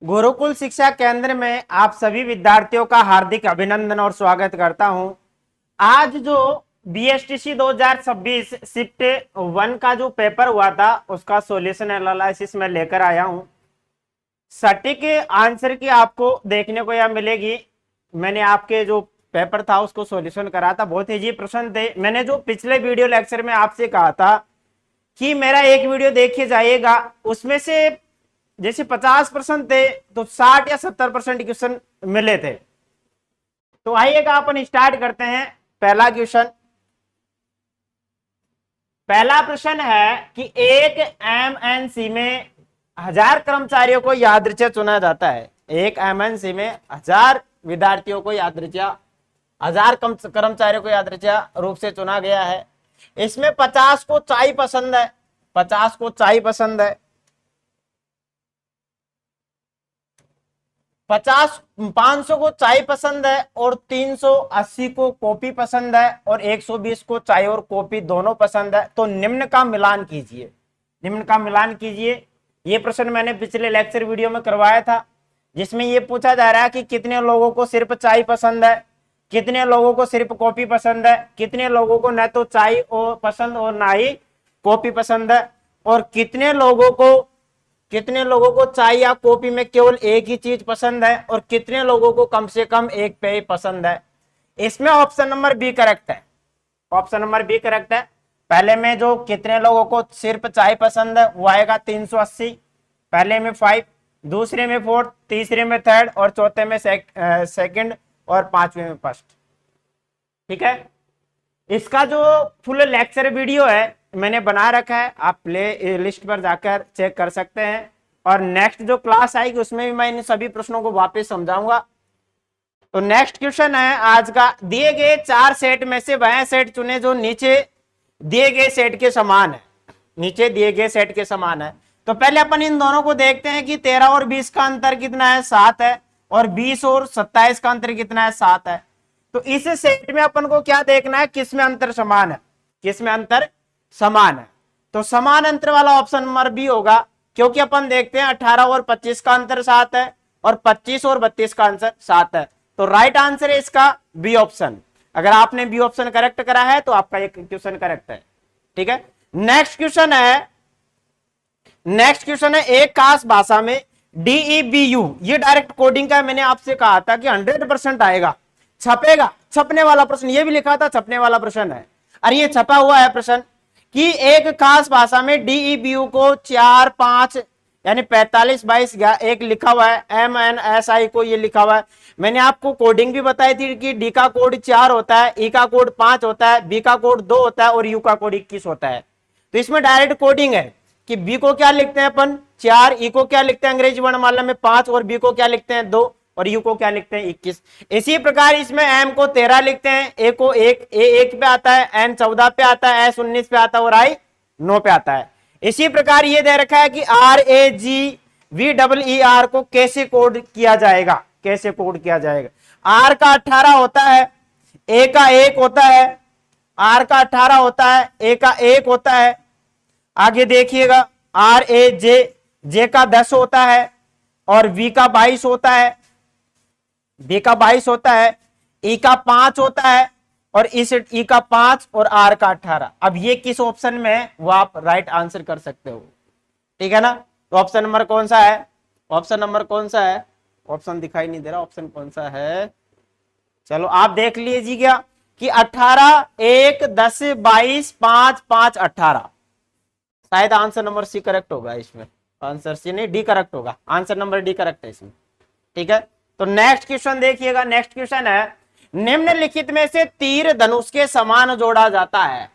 गुरुकुल शिक्षा केंद्र में आप सभी विद्यार्थियों का हार्दिक अभिनंदन और स्वागत करता हूं। आज जो बीएसटीसी 2026 शिफ्ट 1 का जो पेपर हुआ था उसका सॉल्यूशन एनालिसिस में लेकर आया हूं। सटीक आंसर की आपको देखने को यह मिलेगी। मैंने आपके जो पेपर था उसको सॉल्यूशन करा था, बहुत इजी प्रश्न थे। मैंने जो पिछले वीडियो लेक्चर में आपसे कहा था कि मेरा एक वीडियो देखिए जाइएगा, उसमें से जैसे 50% थे तो 60 या 70% क्वेश्चन मिले थे। तो आइएगा अपन स्टार्ट करते हैं। पहला क्वेश्चन, पहला प्रश्न है कि एक एमएनसी में 1000 कर्मचारियों को यादृच्छिक चुना जाता है। एक एमएनसी में 1000 विद्यार्थियों को यादृच्छिक 1000 कर्मचारियों को यादृच्छिक रूप से चुना गया है। इसमें 50 को चाय पसंद है, 50 को चाय पसंद है, 500 को चाय पसंद है और 380 को कॉफी पसंद है और 120 को चाय और कॉफी दोनों पसंद है। तो निम्न का मिलान कीजिए, निम्न का मिलान कीजिए। ये प्रश्न मैंने पिछले लेक्चर वीडियो में करवाया था, जिसमें ये पूछा जा रहा है कि कितने लोगों को सिर्फ चाय पसंद है, कितने लोगों को सिर्फ कॉफी पसंद है, कितने लोगों को न तो चाय और पसंद और ना ही कॉफी पसंद है, और कितने लोगों को चाय या कॉफी में केवल एक ही चीज पसंद है और कितने लोगों को कम से कम एक पेय पसंद है। इसमें ऑप्शन नंबर बी करेक्ट है, ऑप्शन नंबर बी करेक्ट है। पहले में जो कितने लोगों को सिर्फ चाय पसंद है वो आएगा 380, पहले में 5, दूसरे में 4, तीसरे में 3rd और चौथे में 2nd और 5वें में 1st। ठीक है, इसका जो फुल लेक्चर वीडियो है मैंने बना रखा है, आप प्ले लिस्ट पर जाकर चेक कर सकते हैं। और नेक्स्ट जो क्लास आएगी उसमें भी मैं इन सभी प्रश्नों को वापस समझाऊंगा। तो नेक्स्ट क्वेश्चन है आज का, दिए गए 4 सेट में से वह सेट चुने जो नीचे दिए गए सेट के समान है, नीचे दिए गए सेट के समान है। तो पहले अपन इन दोनों को देखते हैं कि 13 और 20 का अंतर कितना है, 7 है, और 20 और 27 का अंतर कितना है, 7 है। तो इस सेट में अपन को क्या देखना है, किसमें अंतर समान है, किसमें अंतर समान है। तो समान अंतर वाला ऑप्शन नंबर बी होगा, क्योंकि अपन देखते हैं 18 और 25 का अंतर 7 है और 25 और 32 का आंसर 7 है। तो राइट आंसर है इसका बी ऑप्शन। अगर आपने बी ऑप्शन करेक्ट करा है तो आपका एक क्वेश्चन करेक्ट है। ठीक है, नेक्स्ट क्वेश्चन है, नेक्स्ट क्वेश्चन है एक खास भाषा में DEBU, ये डायरेक्ट कोडिंग का। मैंने आपसे कहा था कि 100% आएगा, छपेगा, छपने वाला प्रश्न, ये भी लिखा था छपने वाला प्रश्न है। अरे ये छपा हुआ है प्रश्न कि एक खास भाषा में DEBU को 4, 5 यानी 45, 22 एक लिखा हुआ है, MNSI को ये लिखा हुआ है। मैंने आपको कोडिंग भी बताई थी कि डी का कोड 4 होता है, ई का कोड 5 होता है, बी का कोड 2 होता है और यू का कोड 21 होता है। तो इसमें डायरेक्ट कोडिंग है कि बी को क्या लिखते हैं अपन 4, ई को क्या लिखते हैं अंग्रेजी वर्णमाला में 5 और बी को क्या लिखते हैं 2 और यू को क्या लिखते हैं 21। इसी प्रकार इसमें एम को 13 लिखते हैं, ए को 1, ए 1 पे आता है, एन 14 पे आता है, एस 19 पे आता है और आई 9 पे आता है। इसी प्रकार ये दे रखा है कि RAGVER को कैसे कोड किया जाएगा, कैसे कोड किया जाएगा। आर का 18 होता है, ए का 1 होता है, आर का 18 होता है, ए का 1 होता है। आगे देखिएगा RAJ का 10 होता है और वी का 22 होता है, बी का 22 होता है, ई का 5 होता है और इस ई का 5 और आर का 18। अब ये किस ऑप्शन में है वो आप राइट आंसर कर सकते हो। ठीक है ना, तो ऑप्शन नंबर कौन सा है, ऑप्शन नंबर कौन सा है, ऑप्शन दिखाई नहीं दे रहा, ऑप्शन कौन सा है, चलो आप देख लीजिएगा कि 18, 1, 10, 22, 5, 5, 18। शायद आंसर नंबर सी करेक्ट होगा इसमें, आंसर सी नहीं डी करेक्ट होगा, आंसर नंबर डी करेक्ट है इसमें। ठीक है, तो नेक्स्ट क्वेश्चन देखिएगा, नेक्स्ट क्वेश्चन है निम्नलिखित में से तीर धनुष के समान जोड़ा जाता है,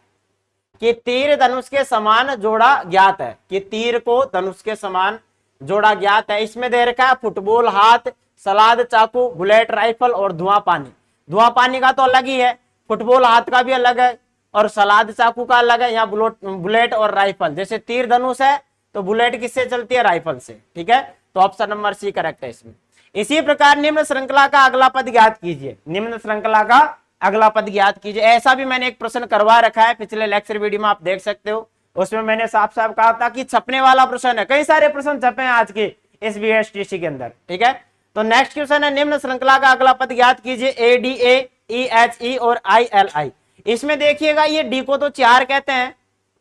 कि तीर धनुष के समान जोड़ा ज्ञात है, कि तीर को धनुष के समान जोड़ा ज्ञात है। इसमें दे रखा है फुटबॉल हाथ, सलाद चाकू, बुलेट राइफल और धुआं पानी। धुआं पानी का तो अलग ही है, फुटबॉल हाथ का भी अलग है और सलाद चाकू का अलग है। यहाँ बुलेट और राइफल, जैसे तीर धनुष है तो बुलेट किससे चलती है, राइफल से। ठीक है, तो ऑप्शन नंबर सी करेक्ट है इसमें। इसी प्रकार निम्न श्रृंखला का अगला पद ज्ञात कीजिए, निम्न श्रृंखला का अगला पद ज्ञात कीजिए। ऐसा भी मैंने एक प्रश्न करवा रखा है पिछले लेक्चर वीडियो में, आप देख सकते हो। उसमें मैंने साफ साफ कहा था कि छपने वाला प्रश्न है, कई सारे प्रश्न छपे हैं आज के इस बीएसटीसी के अंदर। ठीक है, तो नेक्स्ट क्वेश्चन है, निम्न श्रृंखला का अगला पद ज्ञात कीजिए, A D A, E H E और आई एल आई। इसमें देखिएगा ये डी को तो 4 कहते हैं,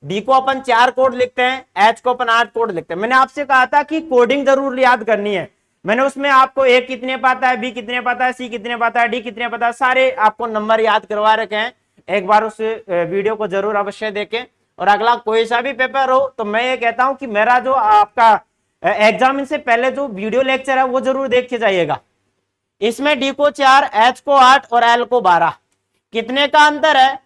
डी को अपन 4 कोड लिखते हैं, एच को अपन 8 कोड लिखते हैं। मैंने आपसे कहा था कि कोडिंग जरूर याद करनी है। मैंने उसमें आपको ए कितने पाता है, बी कितने पाता है, सी कितने पाता है, डी कितने पाता है, सारे आपको नंबर याद करवा रखे हैं। एक बार उस वीडियो को जरूर अवश्य देखें। और अगला कोई सा भी पेपर हो तो मैं ये कहता हूं कि मेरा जो आपका एग्जाम से पहले जो वीडियो लेक्चर है वो जरूर देख के जाइएगा। इसमें डी को 4, एच को 8 और एल को 12। कितने का अंतर है?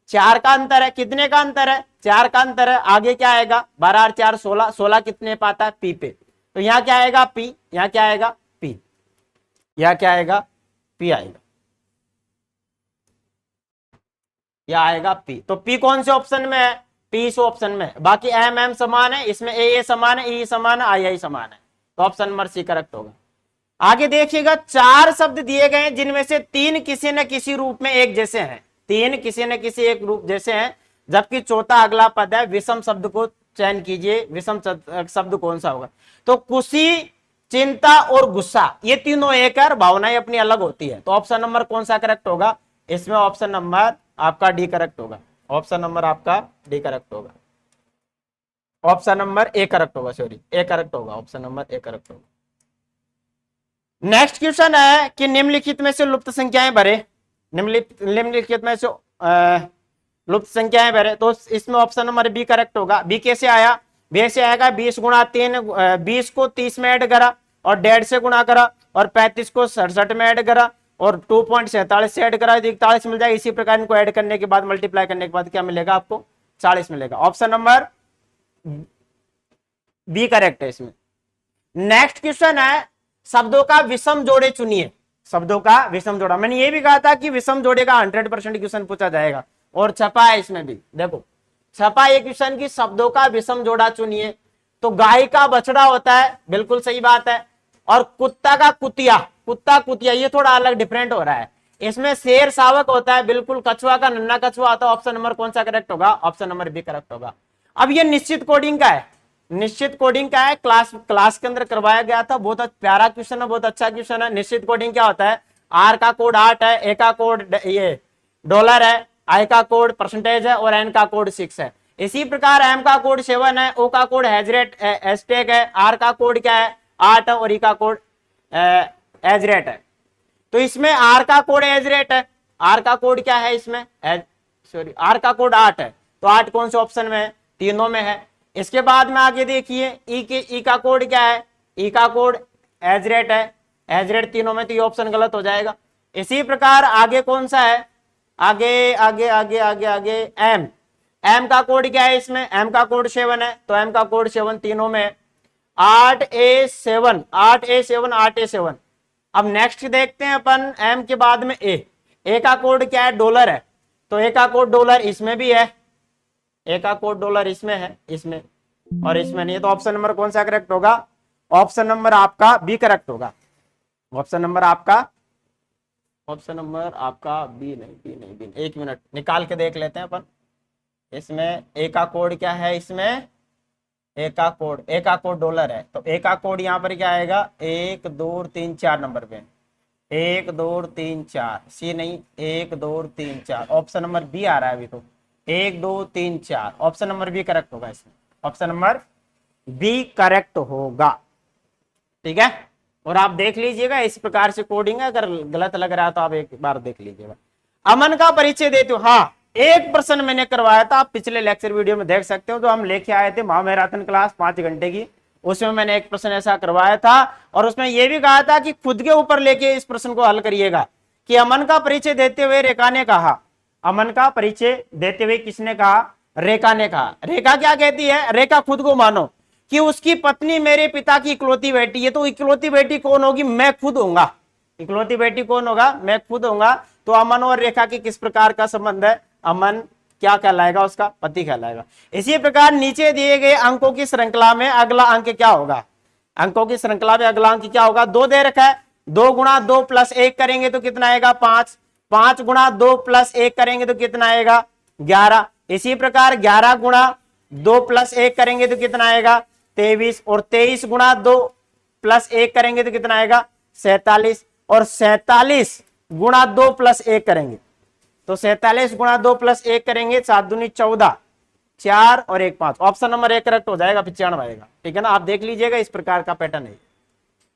4 का अंतर है। कितने का अंतर है? 4 का अंतर है। आगे क्या आएगा? 12 और 4 16, 16 कितने पाता है? पी पे। तो यहां क्या आएगा? पी। यहां क्या आएगा? पी। यहां क्या आएगा? पी आएगा। यह आएगा पी। तो पी कौन से ऑप्शन में है? पी इस ऑप्शन में। बाकी एम एम समान है, इसमें ए समान है, ई समान है, आई समान है। तो ऑप्शन नंबर सी करेक्ट होगा। आगे देखिएगा, 4 शब्द दिए गए हैं जिनमें से 3 किसी न किसी रूप में एक जैसे हैं। 3 किसी न किसी एक रूप जैसे हैं, जबकि चौथा अगला पद है। विषम शब्द को चयन कीजिए, विषम शब्द कौन सा होगा? तो खुशी, चिंता और गुस्सा, ये तीनों एक है, भावनाएं अपनी अलग होती है। तो ऑप्शन नंबर कौन सा करेक्ट होगा? इसमें ऑप्शन नंबर आपका डी करेक्ट होगा। ऑप्शन नंबर आपका डी करेक्ट होगा। ऑप्शन नंबर ए करेक्ट होगा, सॉरी ए करेक्ट होगा। ऑप्शन नंबर ए करेक्ट होगा। नेक्स्ट क्वेश्चन है कि निम्नलिखित में से लुप्त संख्याएं भरे। निम्नलिखित में से लुप्त संख्याएं भरे। तो इसमें ऑप्शन नंबर बी करेक्ट होगा। बी कैसे आया? बी से आएगा 20 गुणा 3, 20 को 30 में ऐड करा और 1.5 से गुणा करा और 35 को 67 में ऐड करा और 2.47 से ऐड करा, 41 मिल जाएगा। इसी प्रकार इनको ऐड करने के बाद मल्टीप्लाई करने के बाद क्या मिलेगा आपको? 40 मिलेगा। ऑप्शन नंबर बी करेक्ट है इसमें। नेक्स्ट क्वेश्चन है, शब्दों का विषम जोड़े चुनिए। शब्दों का विषम जोड़ा, मैंने ये भी कहा था कि विषम जोड़े का 100% क्वेश्चन पूछा जाएगा और छपा है इसमें भी। देखो छपा ये क्वेश्चन की शब्दों का विषम जोड़ा चुनिए। तो गाय का बछड़ा होता है, बिल्कुल सही बात है। और कुत्ता का कुतिया, कुत्ता कुतिया, ये थोड़ा अलग डिफरेंट हो रहा है। इसमें शेर शावक होता है, बिल्कुल। कछुआ का नन्ना कछुआ आता है। ऑप्शन नंबर कौन सा करेक्ट होगा? ऑप्शन नंबर बी करेक्ट होगा। अब ये निश्चित कोडिंग का है, निश्चित कोडिंग का है। क्लास के अंदर करवाया गया था, बहुत प्यारा क्वेश्चन है, बहुत अच्छा क्वेश्चन है। निश्चित कोडिंग क्या होता है? आर का कोड 8 है, ए का कोड ये डॉलर है, आई का कोड परसेंटेज है और एन का कोड 6 है। इसी प्रकार एम का कोड 7 है, ओ का कोड हैजरेट एस्टेक है, आर का कोड क्या है? 8 है और ई का कोड एजरेट है। तो इसमें आर का कोड एजरेट है। आर का कोड क्या है इसमें? सॉरी, आर का कोड 8 है। तो 8 कौन से ऑप्शन में है? तीनों में है। इसके बाद में आगे देखिए, ई का कोड क्या है? ई का कोड एजरेट है, एजरेट तीनों में, तो ये ऑप्शन गलत हो जाएगा। इसी प्रकार आगे कौन सा है? आगे आगे आगे आगे आगे एम। एम का कोड क्या है इसमें? एम का कोड 7 है, तो एम का कोड 7 तीनों में है। 8A7, 8A7, 8A7। अब नेक्स्ट देखते हैं अपन एम के बाद में ए का कोड क्या है? डॉलर है, तो ए का कोड डॉलर इसमें भी है, ए का कोड डॉलर इसमें है, इसमें और इसमें नहीं है। तो ऑप्शन नंबर कौन सा करेक्ट होगा? ऑप्शन नंबर आपका बी करेक्ट होगा। ऑप्शन नंबर आपका बी नहीं। एक मिनट निकाल के देख लेते हैं अपन। इसमें ए का कोड क्या है? इसमें ए का कोड डॉलर है, तो ए का कोड यहाँ पर क्या आएगा? 1 2 3 4 नंबर पे 1 2 3 4, सी नहीं, 1 2 3 4। ऑप्शन नंबर बी आ रहा है अभी तो, 1 2 3 4। ऑप्शन नंबर बी करेक्ट होगा इसमें। ऑप्शन नंबर बी करेक्ट होगा। ठीक है, और आप देख लीजिएगा इस प्रकार से कोडिंग है। अगर गलत लग रहा है तो आप एक बार देख लीजिएगा। अमन का परिचय देते हो। हाँ, एक प्रश्न मैंने करवाया था, आप पिछले लेक्चर वीडियो में देख सकते हो, जो हम लेके आए थे महामैराथन क्लास 5 घंटे की। उसमें मैंने एक प्रश्न ऐसा करवाया था और उसमें यह भी कहा था कि खुद के ऊपर लेके इस प्रश्न को हल करिएगा। कि अमन का परिचय देते हुए रेखा ने कहा, अमन का परिचय देते हुए किसने कहा? रेखा ने कहा। रेखा क्या कहती है? रेखा खुद को मानो कि उसकी पत्नी मेरे पिता की इकलौती बेटी है। तो इकलौती बेटी कौन होगी? मैं खुद होऊंगा। इकलौती बेटी कौन होगा? मैं खुद होऊंगा। तो अमन और रेखा की किस प्रकार का संबंध है? अमन क्या कहलाएगा? उसका पति कहलाएगा। इसी प्रकार नीचे दिए गए अंकों की श्रृंखला में अगला अंक क्या होगा? अंकों की श्रृंखला में अगला अंक क्या होगा? 2 दे रखा है, 2 गुणा 2 प्लस 1 करेंगे तो कितना आएगा? 5। 5 गुणा 2 प्लस 1 करेंगे तो कितना आएगा? 11। इसी प्रकार 11 गुणा 2 प्लस 1 करेंगे तो कितना आएगा 23, और 23 गुणा 2 प्लस 1 करेंगे तो कितना आएगा 47, और 47 गुणा 2 प्लस 1 करेंगे तो 47 गुणा 2 प्लस 1 करेंगे 7 दूनी 14, 4 और 1 5। ऑप्शन नंबर 1 करेक्ट हो जाएगा, 95 आएगा। ठीक है ना, आप देख लीजिएगा, इस प्रकार का पैटर्न है।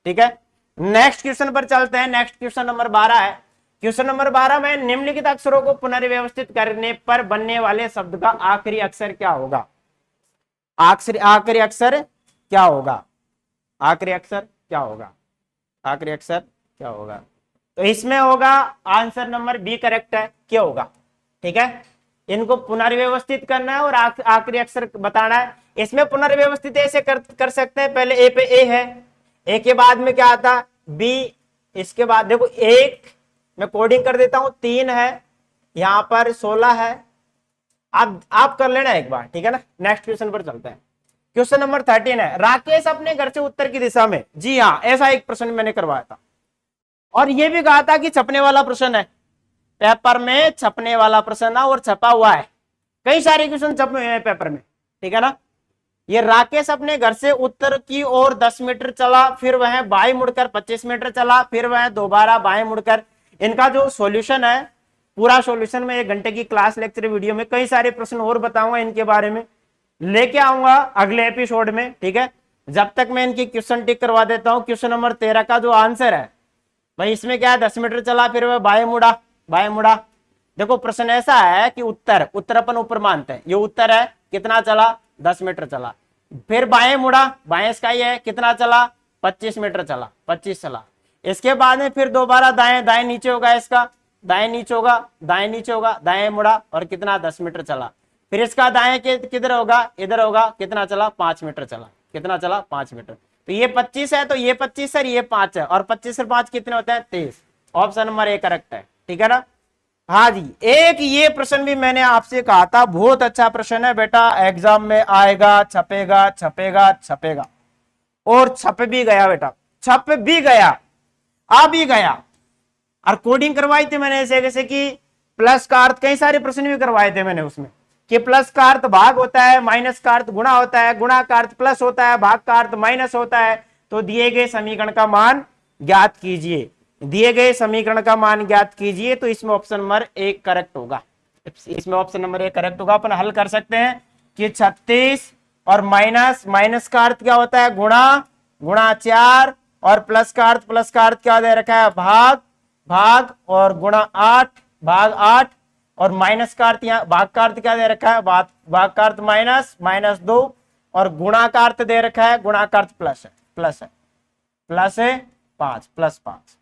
ठीक है, नेक्स्ट क्वेश्चन पर चलते हैं। नेक्स्ट क्वेश्चन नंबर 12 है। क्वेश्चन नंबर 12 में निम्नलिखित अक्षरों को पुनर्व्यवस्थित करने पर बनने वाले शब्द का आखिरी अक्षर क्या होगा? आखिरी अक्षर क्या होगा? आखिरी अक्षर क्या होगा? आखिरी अक्षर क्या होगा? तो इसमें होगा आंसर नंबर बी करेक्ट है। क्या होगा? ठीक है, इनको पुनर्व्यवस्थित करना है और आखिरी अक्षर बताना है। इसमें पुनर्व्यवस्थित ऐसे कर सकते हैं, पहले ए पे ए है, ए के बाद में क्या आता है बी, इसके बाद देखो एक मैं कोडिंग कर देता हूं, 3 है, यहां पर 16 है। आप कर लेना एक बार। ठीक है ना, नेक्स्ट क्वेश्चन पर चलते हैं। क्वेश्चन नंबर 13 है। राकेश अपने घर से उत्तर की दिशा में, जी हाँ, ऐसा एक प्रश्न मैंने करवाया था और यह भी कहा था कि छपने वाला प्रश्न है, पेपर में छपने वाला प्रश्न है और छपा हुआ है। कई सारे क्वेश्चन छपे हुए हैं पेपर में। ठीक है ना, ये राकेश अपने घर से उत्तर की ओर 10 मीटर चला, फिर वह बाएं मुड़कर 25 मीटर चला, फिर वह दोबारा बाएं मुड़कर। इनका जो सॉल्यूशन है, पूरा सॉल्यूशन में 1 घंटे की क्लास लेक्चर वीडियो में कई सारे प्रश्न और बताऊंगा, इनके बारे में लेके आऊंगा अगले एपिसोड में। ठीक है, जब तक मैं इनकी क्वेश्चन टिक करवा देता हूं। क्वेश्चन नंबर 13 का जो आंसर है भाई, इसमें क्या है 10 मीटर चला, फिर वह बाएं मुड़ा, बाएं मुड़ा। देखो प्रश्न ऐसा है कि उत्तर अपन ऊपर मानते हैं, ये उत्तर है, कितना चला 10 मीटर चला, फिर बाएं मुड़ा, बाएं इसका ही है, कितना चला 25 मीटर चला, 25 चला। इसके बाद में फिर दोबारा दाएं, दाएं नीचे होगा इसका, दाएं नीचे होगा, दाएं नीचे होगा, दाएं मुड़ा और कितना 10 मीटर चला। फिर इसका दाएं किधर होगा, इधर होगा, कितना चला 5 मीटर चला, कितना चला 5 मीटर। तो ये 25 है, तो ये 25 है, ये 5 है, और 25 से 5 कितने होते हैं 23। ऑप्शन नंबर ए करेक्ट है। ठीक है ना, हाँ जी। एक ये प्रश्न भी मैंने आपसे कहा था, बहुत अच्छा प्रश्न है बेटा, एग्जाम में आएगा, छपेगा छपेगा छपेगा, और छप भी गया बेटा, छप भी गया, आ भी गया। और कोडिंग करवाई थी मैंने ऐसे, जैसे कि प्लस का अर्थ, कई सारे प्रश्न भी करवाए थे मैंने उसमें, कि प्लस का अर्थ भाग होता है, माइनस का अर्थ गुणा होता है, गुणा का अर्थ प्लस होता है, भाग का अर्थ माइनस होता है। तो दिए गए समीकरण का मान ज्ञात कीजिए, दिए गए समीकरण का मान ज्ञात कीजिए। तो इसमें ऑप्शन नंबर 1 करेक्ट होगा, इसमें ऑप्शन नंबर 1 करेक्ट होगा। अपन हल कर सकते हैं कि 36 और माइनस, माइनस का अर्थ क्या होता है गुणा, गुणा 4, और प्लस का अर्थ क्या दे रखा है भाग, भाग और गुणा 8, भाग 8, और माइनस का अर्थ यहाँ भाग का अर्थ क्या दे रखा है भाग का अर्थ माइनस, माइनस 2, और गुणा का अर्थ दे रखा है, गुणा का अर्थ प्लस है, प्लस है, प्लस है 5, प्लस 5।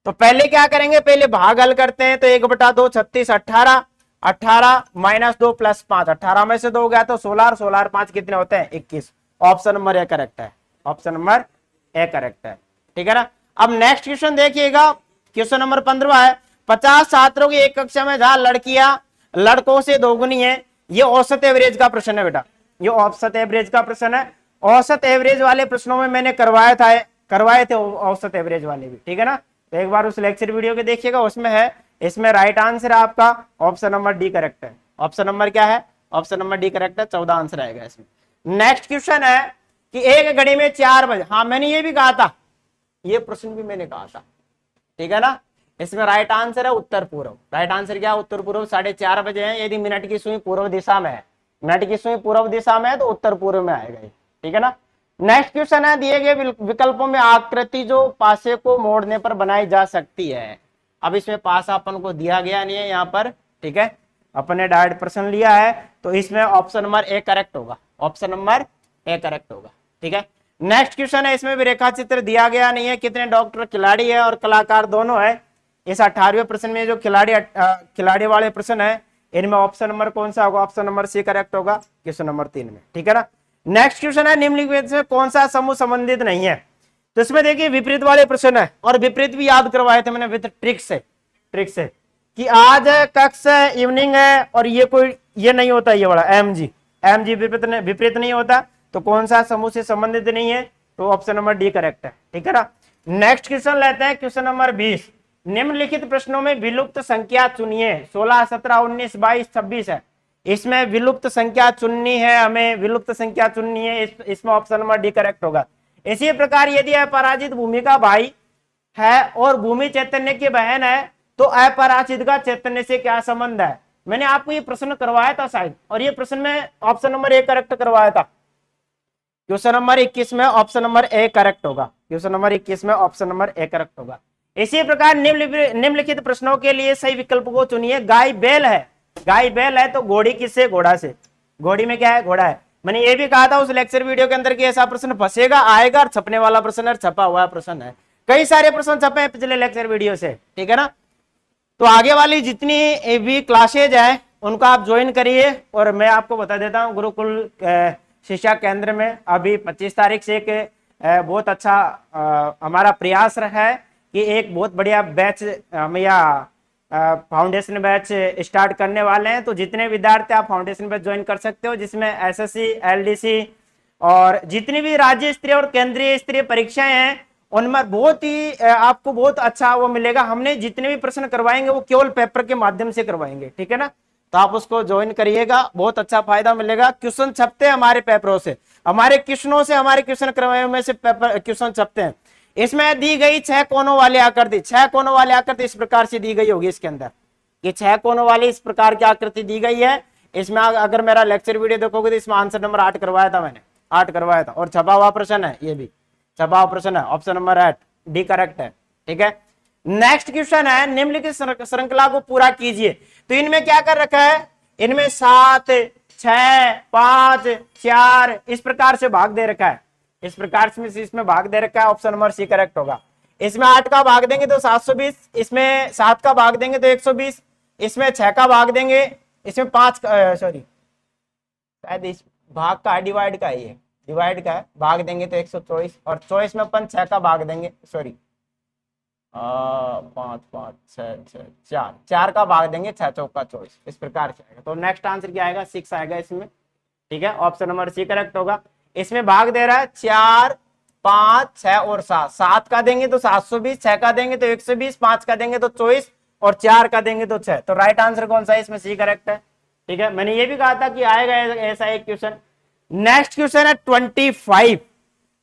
तो पहले क्या करेंगे, पहले भाग हल करते हैं। तो 1/2 36, 18, 18 माइनस 2 प्लस 5, 18 में से 2 गया तो 16, और 16 और 5 कितने होते हैं 21। ऑप्शन नंबर ए करेक्ट है, ऑप्शन नंबर ए करेक्ट है। ठीक है ना, अब नेक्स्ट क्वेश्चन देखिएगा। क्वेश्चन नंबर 15 है। 50 छात्रों की एक कक्षा में जहां लड़कियां लड़कों से दोगुनी है, ये औसत एवरेज का प्रश्न है बेटा, ये औसत एवरेज का प्रश्न है। औसत एवरेज वाले प्रश्नों में मैंने करवाए थे औसत एवरेज वाले भी। ठीक है ना, तो एक बार उस लेक्चर वीडियो के देखिएगा, उसमें है। इसमें राइट आंसर है आपका ऑप्शन नंबर डी करेक्ट है। ऑप्शन नंबर क्या है, ऑप्शन नंबर डी करेक्ट है, 14 आंसर आएगा इसमें। नेक्स्ट क्वेश्चन है कि एक घड़ी में 4 बजे, हाँ मैंने ये भी कहा था, ये प्रश्न भी मैंने कहा था। ठीक है ना, इसमें राइट आंसर है उत्तर पूर्व। राइट आंसर क्या है, उत्तर पूर्व 4:30 बजे है। यदि मिनट की सुई पूर्व दिशा में है, मिनट की सुई पूर्व दिशा में है, तो उत्तर पूर्व में आएगा। ठीक है ना, नेक्स्ट क्वेश्चन है। दिए गए विकल्पों में आकृति जो पासे को मोड़ने पर बनाई जा सकती है। अब इसमें पासा अपन को दिया गया नहीं है यहाँ पर। ठीक है, अपन ने डायरेक्ट प्रश्न लिया है, तो इसमें ऑप्शन नंबर ए करेक्ट होगा, ऑप्शन नंबर ए करेक्ट होगा। ठीक है, नेक्स्ट क्वेश्चन है। इसमें भी रेखा चित्र दिया गया नहीं है, कितने डॉक्टर खिलाड़ी है और कलाकार दोनों है। इस 18वें प्रश्न में जो खिलाड़ी वाले प्रश्न है, इनमें ऑप्शन नंबर कौन सा होगा, ऑप्शन नंबर सी करेक्ट होगा क्वेश्चन नंबर 3 में। ठीक है ना, नेक्स्ट क्वेश्चन है। निम्नलिखित में कौन सा समूह संबंधित नहीं है। तो इसमें देखिए विपरीत वाले प्रश्न है, और विपरीत भी याद करवाए थे मैंने विद ट्रिक से कि आज कक्षा इवनिंग है, और ये कोई ये नहीं होता, ये वाला एम जी विपरीत नहीं होता। तो कौन सा समूह से संबंधित नहीं है, तो ऑप्शन नंबर डी करेक्ट है। ठीक है ना, नेक्स्ट क्वेश्चन लेते हैं, क्वेश्चन नंबर 20। निम्नलिखित प्रश्नों में विलुप्त संख्या चुनिए। 16, 17, 19, 22, 26 है। इसमें विलुप्त संख्या चुननी है, हमें विलुप्त संख्या चुननी है, इसमें ऑप्शन नंबर डी करेक्ट होगा। इसी प्रकार यदि अपराजित भूमि का भाई है और भूमि चैतन्य की बहन है तो अपराजित का चैतन्य से क्या संबंध है। मैंने आपको ये प्रश्न करवाया था शायद, और ये प्रश्न में ऑप्शन नंबर ए करेक्ट करवाया था। क्वेश्चन नंबर 21 में ऑप्शन नंबर ए करेक्ट होगा। क्वेश्चन नंबर 21 में ऑप्शन नंबर ए करेक्ट होगा। इसी प्रकार निम्नलिखित प्रश्नों के लिए सही विकल्प को चुनिए। गाय बैल है, गाय बैल है तो घोड़ी किससे, घोड़ा से। घोड़ी में क्या है, घोड़ा है। मैंने ये भी कहा था उस लेक्चर वीडियो के अंदर कि ऐसा प्रश्न फंसेगा, आएगा, और छपने वाला प्रश्न है, छपा हुआ प्रश्न है। कई सारे प्रश्न छपे हैं पिछले लेक्चर वीडियो से, ठीक है ना। तो आगे वाली जितनी भी क्लासेज है उनको आप ज्वाइन करिए। और मैं आपको बता देता हूँ गुरुकुल शिक्षा केंद्र में अभी 25 तारीख से एक बहुत अच्छा हमारा प्रयास रहा है कि एक बहुत बढ़िया बैच हम या फाउंडेशन बैच स्टार्ट करने वाले हैं। तो जितने विद्यार्थी आप फाउंडेशन बैच ज्वाइन कर सकते हो, जिसमें एसएससी, एलडीसी और जितनी भी राज्य स्तरीय और केंद्रीय स्तरीय परीक्षाएं हैं उनमें बहुत ही आपको बहुत अच्छा वो मिलेगा। हमने जितने भी प्रश्न करवाएंगे वो केवल पेपर के माध्यम से करवाएंगे, ठीक है ना। तो आप उसको ज्वाइन करिएगा, बहुत अच्छा फायदा मिलेगा। क्वेश्चन छपते हैं हमारे पेपरों से, हमारे क्वेश्चनों से, हमारे क्वेश्चन करवाए में से पेपर क्वेश्चन छपते हैं। इसमें दी गई 6 कोनों वाली आकृति, 6 कोनों वाली आकृति इस प्रकार से दी गई होगी इसके अंदर। ये 6 कोनों वाली इस प्रकार की आकृति डी गई है। इसमें अगर मेरा लेक्चर वीडियो देखोगे तो इसमें आंसर नंबर 8 करवाया था मैंने, 8 करवाया था। और छपा हुआ प्रश्न है, ये भी छपा हुआ प्रश्न है, ऑप्शन नंबर 8 डी करेक्ट है, ठीक है। नेक्स्ट क्वेश्चन है, निम्नलिखित श्रृंखला को पूरा कीजिए। तो इनमें क्या कर रखा है, इनमें 7, 6, 5, 4 इस प्रकार से भाग दे रखा है, इस प्रकार से इसमें भाग दे रखा है। ऑप्शन नंबर सी करेक्ट होगा। इसमें 8 का भाग देंगे तो 720, इसमें 7 का भाग देंगे तो 120, इसमें 6 का भाग देंगे, इसमें 5 का सॉरी शायद इस भाग का डिवाइड का ही है, डिवाइड का है, भाग देंगे तो 124, और 24 में अपन 6 का भाग देंगे, सॉरी 5 5 6 6 4 4 का भाग देंगे, 6 चौका 24, इस प्रकार से आएगा। तो नेक्स्ट आंसर क्या आएगा, 6 आएगा इसमें, ठीक है। ऑप्शन नंबर सी करेक्ट होगा। इसमें भाग दे रहा है 4, 5, 6 और 7, 7 का देंगे तो 720, 6 का देंगे तो 120, 5 का देंगे तो 24 और 4 का देंगे तो 6। तो राइट आंसर कौन सा है, इसमें सी करेक्ट है, ठीक है। मैंने ये भी कहा था कि आएगा ऐसा एक क्वेश्चन। नेक्स्ट क्वेश्चन है 25,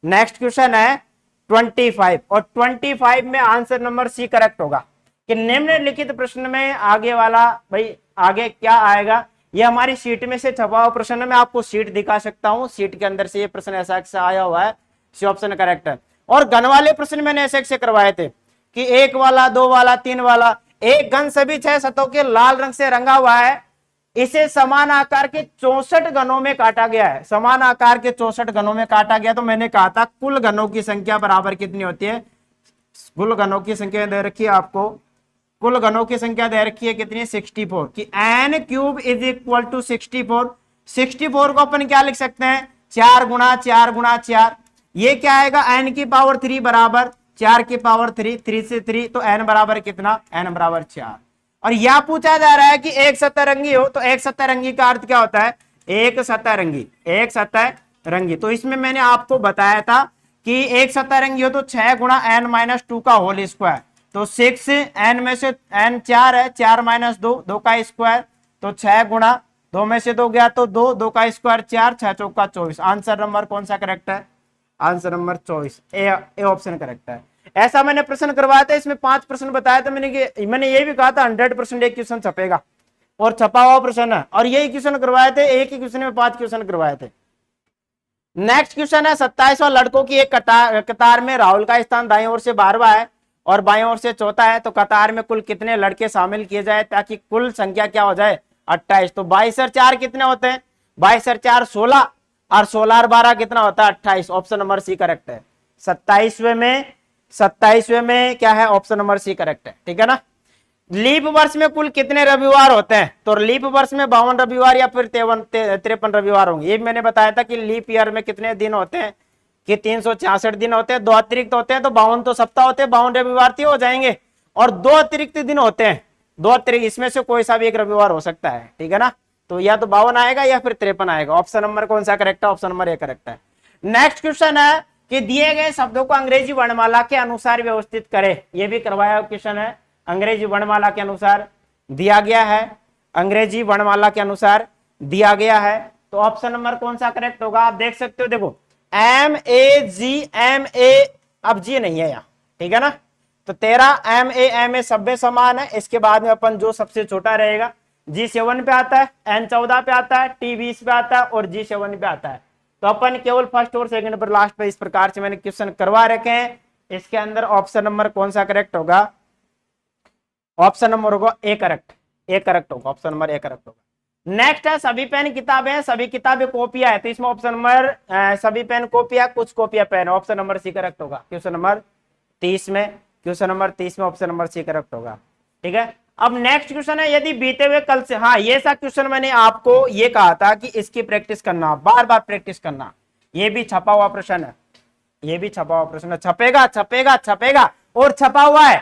नेक्स्ट क्वेश्चन है 25 और 25 में आंसर नंबर सी करेक्ट होगा कि निम्नलिखित प्रश्न में आगे वाला, भाई आगे क्या आएगा, ये हमारी शीट में से छपा हुआ प्रश्न है। मैं आपको शीट दिखा सकता हूं, शीट के अंदर से ये प्रश्न ऐसा आया हुआ है, सी ऑप्शन करेक्ट है। और घन वाले प्रश्न मैंने ऐसे करवाए थे कि 1 वाला, 2 वाला, 3 वाला। एक घन सभी 6 सतहों के लाल रंग से रंगा हुआ है, इसे समान आकार के 64 घनों में काटा गया है, समान आकार के 64 घनों में काटा गया। तो मैंने कहा था कुल घनों की संख्या बराबर कितनी होती है, कुल घनों की संख्या दे रखी है आपको, कुल घनों की संख्या दे रखी है कितनी, 64 कि n cube is equal to 64। 64 को अपन क्या लिख सकते हैं, 4 गुणा 4 गुणा 4। ये क्या आएगा, n की पावर 3 बराबर 4 की पावर 3, 3 से 3, तो n बराबर कितना, n बराबर 4। और यह पूछा जा रहा है कि एक सतरंगी हो, तो एक सतरंगी का अर्थ क्या होता है, एक सतरंगी, एक सतरंगी। तो इसमें मैंने आपको बताया था कि एक सतरंगी हो तो 6 गुणा n-2 का होल स्क्वायर, तो 6 n में से n 4 है, 4 - 2, 2 का स्क्वायर, तो 6 गुणा 2 में से 2 गया तो 2, 2 का स्क्वायर 4, 6 चौका 24। आंसर नंबर कौन सा करेक्ट है, answer number 24 A option correct है। ऐसा मैंने प्रश्न करवाया था, इसमें 5 प्रश्न बताया था मैंने ये भी कहा था 100% एक क्वेश्चन छपेगा, और छपा हुआ प्रश्न है। और यही क्वेश्चन करवाए थे, एक ही क्वेश्चन में 5 क्वेश्चन करवाए थे। नेक्स्ट क्वेश्चन है 27वां, लड़कों की एक कतार में राहुल का स्थान दाईं ओर से 12वां है और बाईं ओर से 4था है, तो कतार में कुल कितने लड़के शामिल किए जाए ताकि कुल संख्या क्या हो जाए, 28। तो 22 और 4 कितने होते हैं, 22 और 4 16, और 16 और 12 कितना होता है, 28। ऑप्शन नंबर सी करेक्ट है। 27वें में क्या है, ऑप्शन नंबर सी करेक्ट है, ठीक है ना। लीप वर्ष में कुल कितने रविवार होते हैं, तो लीप वर्ष में 52 रविवार या फिर 53 रविवार होंगे। ये मैंने बताया था कि लीप ईयर में कितने दिन होते हैं, कि 366 दिन होते हैं, 2 अतिरिक्त होते हैं, तो 52 तो सप्ताह होते हैं, 52 रविवार हो जाएंगे, और 2 अतिरिक्त दिन होते हैं, 2 अतिरिक्त, इसमें से कोई सा भी एक रविवार हो सकता है, ठीक है ना। तो या तो 52 आएगा या फिर 53 आएगा। ऑप्शन नंबर कौन सा करेक्ट है, ऑप्शन नंबर ए करेक्ट है। नेक्स्ट क्वेश्चन है कि दिए गए शब्दों को अंग्रेजी वर्णमाला के अनुसार व्यवस्थित करें। यह भी करवाया क्वेश्चन है, अंग्रेजी वर्णमाला के अनुसार दिया गया है, अंग्रेजी वर्णमाला के अनुसार दिया गया है। तो ऑप्शन नंबर कौन सा करेक्ट होगा, आप देख सकते हो, देखो MAGMA, अब जी नहीं है यहाँ, ठीक है ना। तो तेरा MAMA सभ्य समान है, इसके बाद में अपन जो सबसे छोटा रहेगा G7 पे आता है, N14 पे आता है, T20 पे आता है और G7 पे आता है। तो अपन केवल फर्स्ट और सेकंड पर लास्ट पे इस प्रकार से मैंने क्वेश्चन करवा रखे हैं। इसके अंदर ऑप्शन नंबर कौन सा करेक्ट होगा, ऑप्शन नंबर होगा ए करेक्ट, ए करेक्ट होगा, ऑप्शन नंबर ए करेक्ट होगा। नेक्स्ट है सभी पेन किताबें हैं, सभी किताबें कॉपियां है, तो इसमें ऑप्शन नंबर सभी पेन कॉपियां, कुछ कॉपियां pen, option number C correct होगा। क्वेश्चन नंबर 30 में, क्वेश्चन नंबर 30 में ऑप्शन नंबर सी करेक्ट होगा, ठीक है। अब नेक्स्ट क्वेश्चन है, यदि बीते हुए कल से, हाँ ये सा क्वेश्चन मैंने आपको ये कहा था कि इसकी प्रैक्टिस करना, बार बार प्रैक्टिस करना। ये भी छपा हुआ प्रश्न है, ये भी छपा हुआ प्रश्न है, छपेगा छपेगा छपेगा और छपा हुआ है,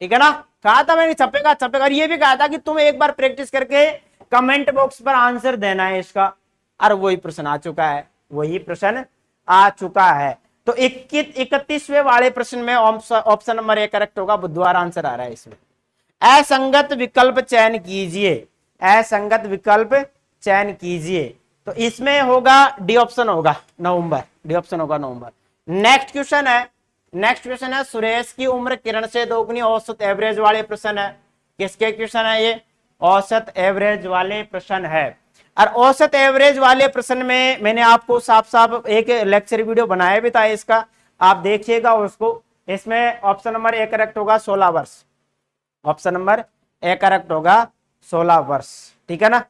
ठीक है ना। कहा था मैंने छपेगा छपेगा, और ये भी कहा था कि तुम एक बार प्रैक्टिस करके कमेंट बॉक्स पर आंसर देना है इसका। और वही प्रश्न आ चुका है, वही प्रश्न आ चुका है। तो 31वें वाले प्रश्न में ऑप्शन नंबर ए करेक्ट होगा, बुधवार आंसर आ रहा है इसमें। असंगत विकल्प चयन कीजिए, असंगत विकल्प चयन कीजिए, तो इसमें होगा डी ऑप्शन होगा नवंबर, डी ऑप्शन होगा नवंबर। नेक्स्ट क्वेश्चन है, नेक्स्ट क्वेश्चन है, सुरेश की उम्र किरण से दोगुनी, औसत एवरेज वाले प्रश्न है। किसके क्वेश्चन है ये, औसत एवरेज वाले प्रश्न है। और औसत एवरेज वाले प्रश्न में मैंने आपको साफ साफ एक लेक्चर वीडियो बनाया भी था इसका, आप देखिएगा उसको। इसमें ऑप्शन नंबर ए करेक्ट होगा 16 वर्ष, ऑप्शन नंबर ए करेक्ट होगा 16 वर्ष, ठीक है ना।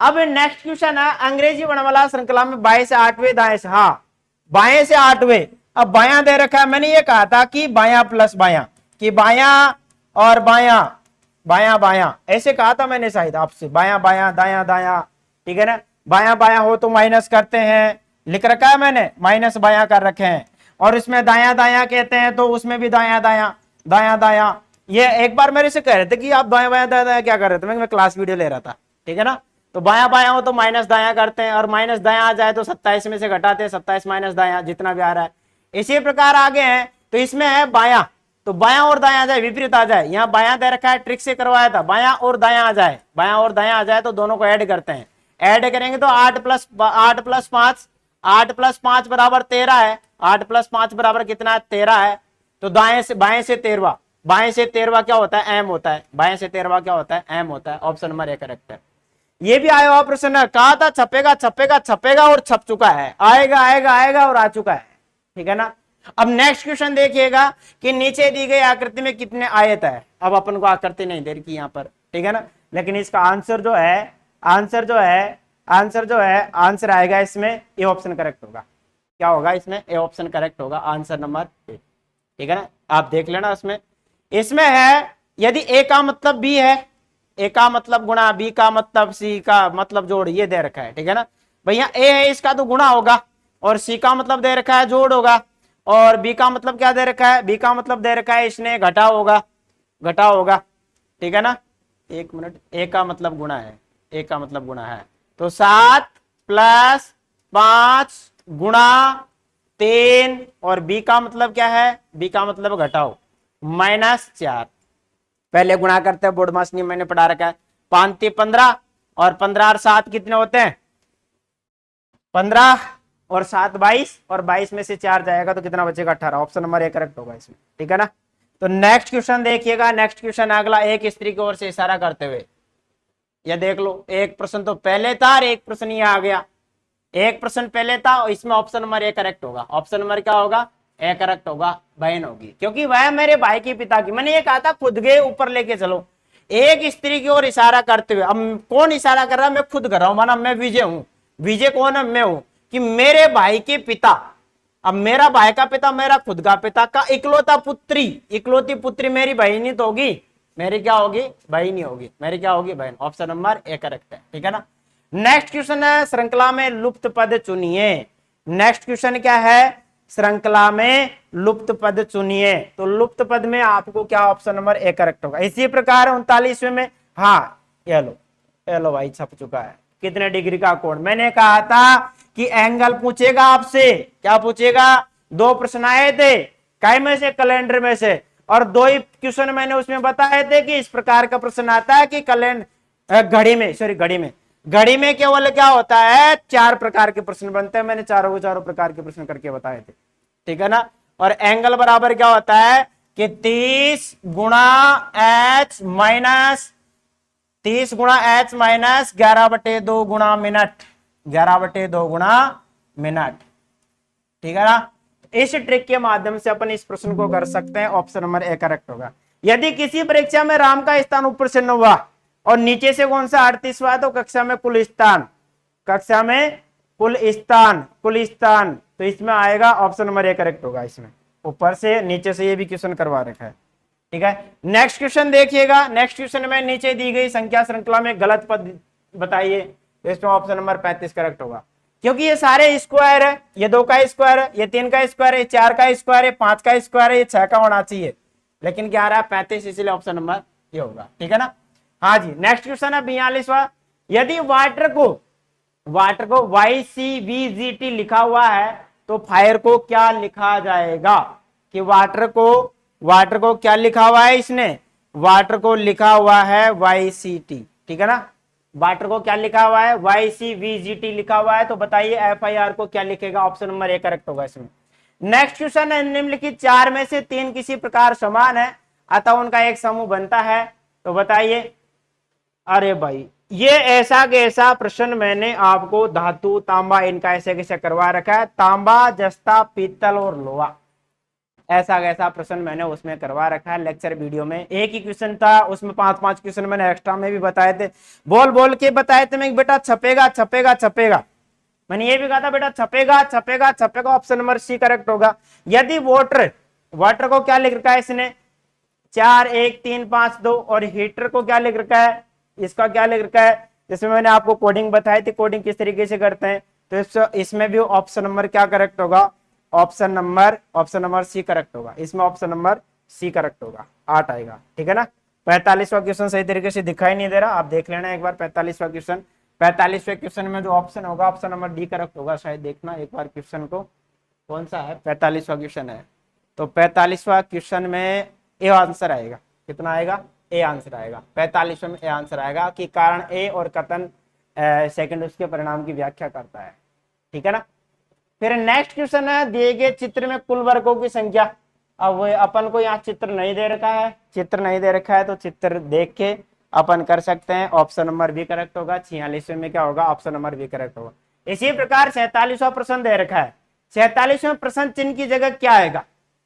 अब नेक्स्ट क्वेश्चन है, अंग्रेजी वर्णमाला श्रृंखला में बाएं से 8वें, दाएं से, हाँ बाएं से 8वें। अब बायां दे रखा है, मैंने ये कहा था कि बायां प्लस बायां, कि बायां और बायां, बायां बायां, ऐसे कहा था मैंने शायद आपसे, बायां बायां दायां दायां, ठीक है ना। बायां बायां हो तो माइनस करते हैं, लिख रखा है मैंने, माइनस बायां कर रखे हैं। और इसमें दायां दायां कहते हैं तो उसमें भी दायां दायां, दायां दायां। ये एक बार मेरे से कह रहे थे कि आप दायां बायां दायां दायां क्या कर रहे थे, मैं क्लास वीडियो ले रहा था, ठीक है ना। तो बायां बायां हो तो माइनस दायां करते हैं, और माइनस दायां आ जाए तो 27 में से घटाते हैं, 27 माइनस दायां, जितना भी आ रहा है। इसी प्रकार आगे हैं, तो इसमें है बायां, तो बायां और दायां आ जाए, विपरीत आ जाए। यहाँ बायां दे रखा है, ट्रिक से करवाया था, बायां और दायां आ जाए, बायां और दायां आ जाए तो दोनों को ऐड करते हैं। ऐड करेंगे तो 8 प्लस 5, 8 प्लस 5 बराबर 13 है, 8 प्लस 5 बराबर कितना है, 13 है। तो दाएं से बाएं से 13, बाएं से 13 क्या होता है, एम होता है, बाएं से 13 क्या होता है, एम होता है। ऑप्शन नंबर ए करेक्ट है। ये भी आया हुआ प्रश्न है, कहा था छपेगा छपेगा छपेगा और छप चुका है, आएगा आएगा आएगा और आ चुका है, ठीक है ना। अब नेक्स्ट क्वेश्चन देखिएगा कि नीचे दी गई आकृति में कितने आयत है। अब अपन को आकृति नहीं दे रखी यहाँ पर, ठीक है ना, लेकिन इसका आंसर जो है, आंसर जो है, आंसर जो है, आंसर आएगा इसमें ए ऑप्शन करेक्ट होगा। क्या होगा इसमें, ए ऑप्शन करेक्ट होगा, आंसर नंबर ए, ठीक है ना। आप देख लेना इसमें, इसमें है यदि ए का मतलब बी है, ए का मतलब गुणा, बी का मतलब सी का मतलब जोड़, ये दे रखा है, ठीक है ना। भैया ए है इसका तो गुणा होगा, और सी का मतलब दे रखा है जोड़ होगा, और बी का मतलब क्या दे रखा है, बी का मतलब दे रखा है इसने घटा होगा, घटा होगा, ठीक है ना। एक मिनट, ए का मतलब गुणा है, ए का मतलब गुणा है, तो 7 प्लस 5 गुणा 3, और बी का मतलब क्या है, बी का मतलब घटाओ, -4। पहले गुणा करते हैं, बोर्ड मास नियम मैंने पढ़ा रखा है, 5 15, और 15 और 7 कितने होते हैं, 15, और 7 22, और 22 में से 4 जाएगा तो कितना बचेगा, 18। ऑप्शन नंबर ए करेक्ट होगा इसमें, ठीक है ना। तो नेक्स्ट क्वेश्चन देखिएगा, नेक्स्ट क्वेश्चन अगला, एक स्त्री की ओर से इशारा करते हुए, ये देख लो, एक प्रश्न तो पहले था और एक प्रश्न ये आ गया, एक प्रश्न पहले था, और इसमें ऑप्शन नंबर ए करेक्ट होगा। ऑप्शन नंबर क्या होगा, ए करेक्ट होगा, बहन होगी, क्योंकि वह मेरे भाई के पिता की, मैंने ये कहा था खुद के ऊपर लेके चलो। एक स्त्री की ओर इशारा करते हुए, अब कौन इशारा कर रहा है, मैं खुद कर रहा हूं, माना मैं विजय हूं, विजय कौन है, मैं हूं, कि मेरे भाई के पिता, अब मेरा भाई का पिता मेरा खुद का पिता का इकलौता पुत्री, इकलौती पुत्री मेरी बहनी तो होगी, मेरी क्या होगी, बहनी होगी, मेरी क्या होगी, बहन। ऑप्शन नंबर ए करेक्ट है, ठीक है ना। नेक्स्ट क्वेश्चन है, श्रृंखला में लुप्त पद चुनिए। नेक्स्ट क्वेश्चन क्या है, श्रृंखला में लुप्त पद चुनिए, तो लुप्त पद में आपको क्या, ऑप्शन नंबर ए करेक्ट होगा। इसी प्रकार 39वें में, हाँ ये लो भाई छप चुका है, कितने डिग्री का कोण, मैंने कहा था कि एंगल पूछेगा आपसे, क्या पूछेगा, 2 प्रश्न आए थे, काय में से, कैलेंडर में से, और 2 ही क्वेश्चन मैंने उसमें बताए थे कि इस प्रकार का प्रश्न आता है कि कैलेंडर घड़ी में, सॉरी घड़ी में, घड़ी में केवल क्या होता है, 4 प्रकार के प्रश्न बनते हैं, मैंने चारों प्रकार के प्रश्न करके बताए थे, ठीक है ना। और एंगल बराबर क्या होता है कि 30 गुणा एच माइनस 11/2 गुणा मिनट, 11/2 गुणा मिनट, ठीक है ना। इस ट्रिक के माध्यम से अपन इस प्रश्न को कर सकते हैं, ऑप्शन नंबर ए करेक्ट होगा। यदि किसी परीक्षा में राम का स्थान ऊपर से 9 हुआ और नीचे से कौन सा 38वां, तो कक्षा में कुल स्थान, कक्षा में कुल स्थान, तो इसमें आएगा ऑप्शन नंबर ए करेक्ट होगा। इसमें ऊपर से नीचे से ये भी क्वेश्चन करवा रखा है, ठीक है। नेक्स्ट क्वेश्चन देखिएगा। नेक्स्ट क्वेश्चन में नीचे दी गई संख्या श्रृंखला में गलत पद बताइए, तो इसमें ऑप्शन नंबर 35 करेक्ट होगा, क्योंकि ये सारे स्क्वायर है, ये 2 का स्क्वायर है, ये 3 का स्क्वायर है, ये 4 का स्क्वायर है, 5 का स्क्वायर है, ये 6 का होना चाहिए, लेकिन क्या आ रहा है 35, इसलिए ऑप्शन नंबर ये होगा, ठीक है ना। हाँ जी, नेक्स्ट क्वेश्चन है 42वां। यदि वाटर को YCVGT लिखा हुआ है, तो फायर को क्या लिखा जाएगा, कि वाटर को क्या लिखा हुआ है, इसने वाटर को लिखा हुआ है YCT, ठीक है ना। वाटर को क्या लिखा हुआ है, YCVGT लिखा हुआ है, तो बताइए FIR को क्या लिखेगा, ऑप्शन नंबर ए करेक्ट होगा इसमें। नेक्स्ट क्वेश्चन है, निम्नलिखित 4 में से 3 किसी प्रकार समान है अतः उनका एक समूह बनता है, तो बताइए। अरे भाई, ये ऐसा कैसा प्रश्न मैंने आपको धातु तांबा इनका ऐसे कैसे करवा रखा है, तांबा जस्ता पीतल और लोहा, ऐसा कैसा प्रश्न मैंने उसमें करवा रखा है लेक्चर वीडियो में। एक ही क्वेश्चन था उसमें 5-5 क्वेश्चन मैंने एक्स्ट्रा में भी बताए थे, बोल बोल के बताए थे मैं, बेटा छपेगा छपेगा छपेगा, मैंने ये भी कहा था बेटा छपेगा छपेगा छपेगा, ऑप्शन नंबर सी करेक्ट होगा। यदि वाटर को क्या लिख रखा है इसने, 4 1 3 5 2, और हीटर को क्या लिख रखा है, इसका क्या लिख रखा है, जिसमें मैंने आपको कोडिंग बताई थी, कोडिंग किस तरीके से करते हैं, तो इसमें भी ऑप्शन नंबर क्या करेक्ट होगा, ऑप्शन नंबर सी करेक्ट होगा। इसमें ऑप्शन नंबर सी करेक्ट होगा, 8 आएगा, ठीक है ना। 45वां क्वेश्चन सही तरीके से दिखाई नहीं दे रहा, आप देख लेना एक बार 45वां क्वेश्चन। 45वें क्वेश्चन में जो ऑप्शन होगा, ऑप्शन नंबर डी करेक्ट होगा, शायद देखना एक बार क्वेश्चन को, कौन सा है, 45वां क्वेश्चन है, तो 45वां क्वेश्चन में ए आंसर आएगा, कितना आएगा, ए आंसर आएगा, 45वें में ए आंसर आएगा, कि कारण ए और कथन सेकंड उसके परिणाम की व्याख्या करता है, ठीक है ना। फिर नेक्स्ट क्वेश्चन है, दिए गए चित्र में कुल वर्गों की संख्या। अब अपन को यहाँ चित्र नहीं दे रखा है, तो चित्र देख के अपन कर सकते हैं, ऑप्शन नंबर बी करेक्ट होगा। 46वें में क्या होगा, ऑप्शन नंबर बी करेक्ट होगा। इसी प्रकार 47वां प्रश्न दे रखा है, 47वें प्रश्न चिन्ह की जगह क्या आएगा,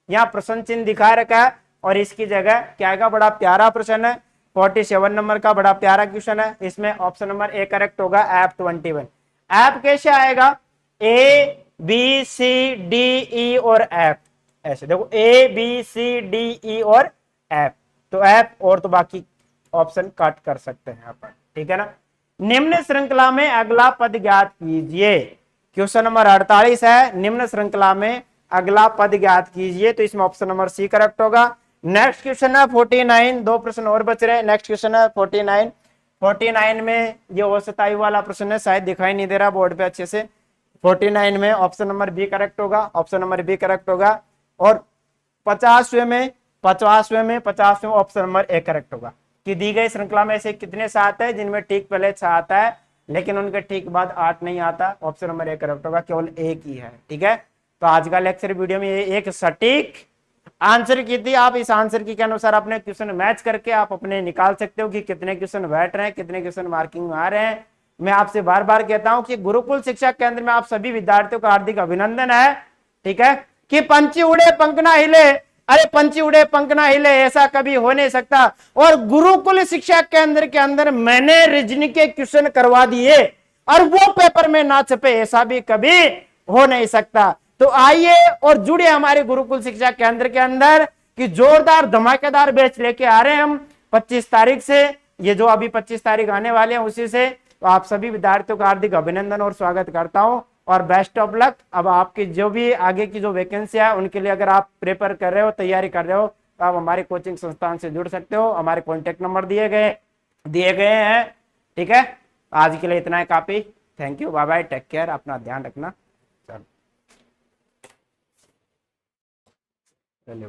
यहाँ प्रश्न चिन्ह दिखा रखा है और इसकी जगह क्या आएगा, बड़ा प्यारा प्रश्न है, 47 नंबर का बड़ा प्यारा क्वेश्चन है, इसमें ऑप्शन नंबर ए करेक्ट होगा, F21। ऐप कैसे आएगा, A B C D E और एफ, ऐसे देखो A B C D E और एफ, तो एफ और तो बाकी ऑप्शन काट कर सकते हैं अपन, ठीक है ना। निम्न श्रृंखला में अगला पद ज्ञात कीजिए, क्वेश्चन नंबर 48 है, निम्न श्रृंखला में अगला पद ज्ञात कीजिए, तो इसमें ऑप्शन नंबर सी करेक्ट होगा। नेक्स्ट क्वेश्चन है 49, 2 प्रश्न और बच रहे हैं। नेक्स्ट क्वेश्चन है 49 में ये औसत आयु वाला प्रश्न है, शायद दिखाई नहीं दे रहा बोर्ड पे अच्छे से। 49 में ऑप्शन नंबर बी करेक्ट होगा, ऑप्शन नंबर बी करेक्ट होगा। और 50वें में ऑप्शन नंबर ए करेक्ट होगा, कि दी गई श्रृंखला में से कितने 7 है जिनमें ठीक पहले 6 आता है लेकिन उनके ठीक बाद 8 नहीं आता, ऑप्शन नंबर ए करेक्ट होगा, केवल एक ही है, ठीक है। तो आज का लेक्चर वीडियो में ये एक सटीक आंसर की थी, आप इस आंसर की के अनुसार अपने क्वेश्चन मैच करके आप अपने निकाल सकते हो कि कितने क्वेश्चन बैठ रहे हैं, कितने क्वेश्चन मार्किंग में आ रहे हैं। मैं आपसे बार बार कहता हूं कि गुरुकुल शिक्षा केंद्र में आप सभी विद्यार्थियों का हार्दिक अभिनंदन है, ठीक है। कि पंछी उड़े पंख ना हिले, अरे पंछी उड़े पंख ना हिले, ऐसा कभी हो नहीं सकता। और गुरुकुल शिक्षा केंद्र के अंदर मैंने रीजनिंग के क्वेश्चन करवा दिए और वो पेपर में ना छपे, ऐसा भी कभी हो नहीं सकता। तो आइए और जुड़े हमारे गुरुकुल शिक्षा केंद्र के अंदर, कि जोरदार धमाकेदार बैच लेके आ रहे हैं हम 25 तारीख से, ये जो अभी 25 तारीख आने वाले हैं उसी से। तो आप सभी विद्यार्थियों का हार्दिक अभिनंदन और स्वागत करता हूं और बेस्ट ऑफ लक। अब आपकी जो भी आगे की जो वैकेंसी है उनके लिए अगर आप प्रिपेयर कर रहे हो, तैयारी कर रहे हो, तो आप हमारे कोचिंग संस्थान से जुड़ सकते हो। हमारे कॉन्टेक्ट नंबर दिए गए हैं, ठीक है। आज के लिए इतना है काफी। Thank you, bye bye, take care, अपना ध्यान रखना। चलो